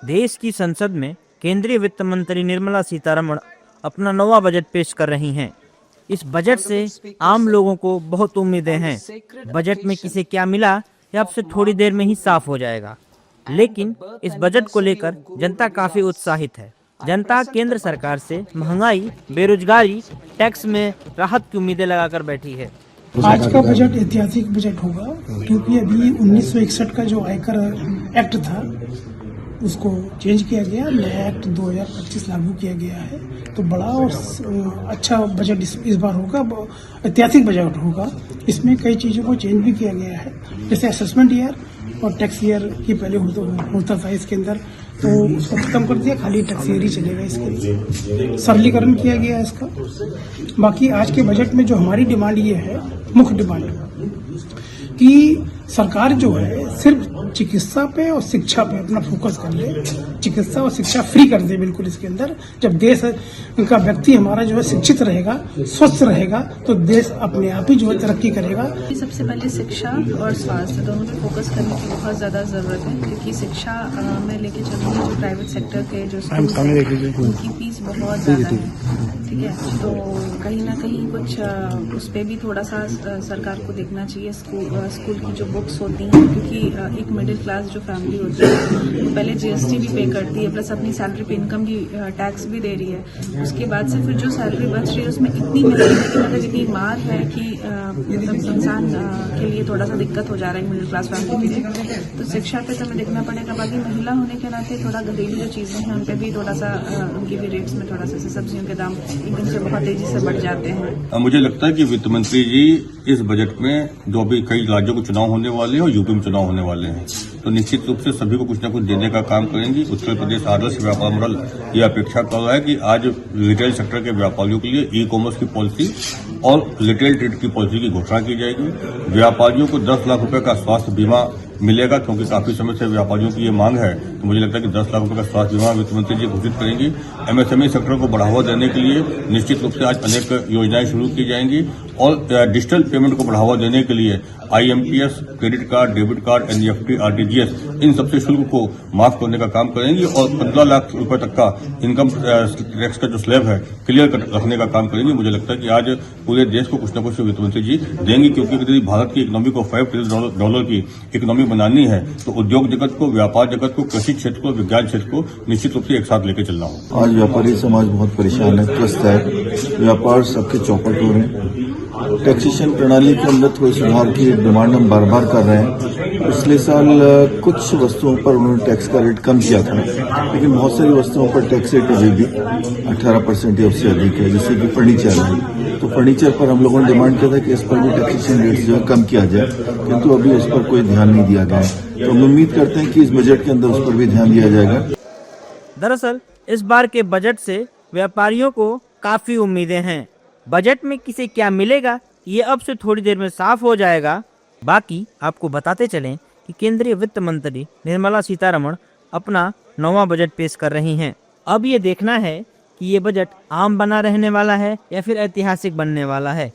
देश की संसद में केंद्रीय वित्त मंत्री निर्मला सीतारमण अपना नवा बजट पेश कर रही हैं। इस बजट से आम लोगों को बहुत उम्मीदें हैं। बजट में किसे क्या मिला यह अब से थोड़ी देर में ही साफ हो जाएगा, लेकिन इस बजट को लेकर जनता काफी उत्साहित है। जनता केंद्र सरकार से महंगाई, बेरोजगारी, टैक्स में राहत की उम्मीदें लगाकर बैठी है। आज का बजट ऐतिहासिक बजट होगा, क्योंकि अभी 1961 का जो आयकर एक्ट था उसको चेंज किया गया, नया एक्ट 2025 लागू किया गया है। तो बड़ा और अच्छा बजट इस बार होगा, ऐतिहासिक बजट होगा। इसमें कई चीज़ों को चेंज भी किया गया है, जैसे असेसमेंट ईयर और टैक्स ईयर की पहले होता था इसके अंदर, तो उसको खत्म कर दिया, खाली टैक्स ईयर ही चलेगा। इसके अंदर सरलीकरण किया गया इसका। बाकी आज के बजट में जो हमारी डिमांड ये है, मुख्य डिमांड, कि सरकार जो है सिर्फ चिकित्सा पे और शिक्षा पे अपना फोकस कर ले, चिकित्सा और शिक्षा फ्री कर दे बिल्कुल इसके अंदर। जब देश का व्यक्ति हमारा जो है शिक्षित रहेगा, स्वस्थ रहेगा, तो देश अपने आप ही जो है तरक्की करेगा। सबसे पहले शिक्षा और स्वास्थ्य दोनों पे फोकस करने की बहुत ज्यादा जरूरत है, क्योंकि शिक्षा में लेके चल रही है जो प्राइवेट सेक्टर के जो उनकी फीस बहुत ज्यादा है, ठीक है। तो कहीं ना कहीं कुछ उस पर भी थोड़ा सा सरकार को देखना चाहिए। स्कूल की जो बुक्स होती हैं, क्योंकि एक मिडिल क्लास जो फैमिली होती है वो पहले जीएसटी भी पे करती है, प्लस अपनी सैलरी पे इनकम की टैक्स भी दे रही है। उसके बाद से फिर जो सैलरी बच रही है उसमें इतनी मतलब इतनी मार है कि इंसान के लिए थोड़ा सा दिक्कत हो जा रहा है मिडिल क्लास फैमिली के लिए। तो शिक्षा पे तो हमें देखना पड़ेगा। बाकी महिला होने के नाते थोड़ा घरेलू जो चीजें हैं उन पर भी थोड़ा सा उनकी भी रेट्स में थोड़ा सा सब्जियों के दाम एकदम से बहुत तेजी से बढ़ जाते हैं। मुझे लगता है कि वित्त मंत्री जी इस बजट में, जो अभी कई राज्यों को चुनाव होने वाले हैं और यूपी में चुनाव होने वाले हैं, तो निश्चित रूप से सभी को कुछ न कुछ देने का काम करेंगी। उत्तर प्रदेश आदर्श व्यापार मॉडल ये अपेक्षा कर रहा है कि आज रिटेल सेक्टर के व्यापारियों के लिए ई कॉमर्स की पॉलिसी और रिटेल ट्रेड की पॉलिसी की घोषणा की जाएगी। व्यापारियों को 10 लाख रुपए का स्वास्थ्य बीमा मिलेगा, क्योंकि काफी समय से व्यापारियों की ये मांग है। तो मुझे लगता है कि 10 लाख रुपए का स्वास्थ्य बीमा वित्त मंत्री जी घोषित करेंगी। एमएसएमई सेक्टर को बढ़ावा देने के लिए निश्चित रूप से आज अनेक योजनाएं शुरू की जाएंगी, और डिजिटल पेमेंट को बढ़ावा देने के लिए IMPS, credit card, debit card, NEFT, RTGS, इन सबसे शुल्क को माफ करने का काम करेंगी, और 15 लाख रुपए तक का इनकम टैक्स का जो स्लैब है क्लियर रखने का काम करेंगी। मुझे लगता है कि आज पूरे देश को कुछ न कुछ वित्त मंत्री जी देंगी, क्योंकि यदि भारत की इकोनॉमी को $5 ट्रिलियन की इकोनॉमी बनानी है तो उद्योग जगत को, व्यापार जगत को, कृषि क्षेत्र को, विज्ञान क्षेत्र को निश्चित रूप से एक साथ लेकर चलना होगा। आज व्यापारी समाज बहुत परेशान है, त्रस्त है। व्यापार सबके चौपट हो रहे हैं। टैक्सेशन प्रणाली के अंदर थोड़े सुधार की डिमांड हम बार बार कर रहे हैं। पिछले साल कुछ वस्तुओं पर उन्होंने टैक्स का रेट कम किया था, लेकिन बहुत सारी वस्तुओं पर टैक्स रेट अभी भी 18% या उससे अधिक है, जैसे कि फर्नीचर है। तो फर्नीचर पर हम लोगों ने डिमांड किया था कि इस पर भी टैक्सेशन रेट जो है कम किया जाए, किंतु अभी उस पर कोई ध्यान नहीं दिया गया है। तो हम उम्मीद करते हैं कि इस बजट के अंदर उस पर भी ध्यान दिया जाएगा। दरअसल इस बार के बजट से व्यापारियों को काफी उम्मीदें हैं। बजट में किसे क्या मिलेगा ये अब से थोड़ी देर में साफ हो जाएगा। बाकी आपको बताते चलें कि केंद्रीय वित्त मंत्री निर्मला सीतारमण अपना नवा बजट पेश कर रही हैं। अब ये देखना है कि ये बजट आम बना रहने वाला है या फिर ऐतिहासिक बनने वाला है।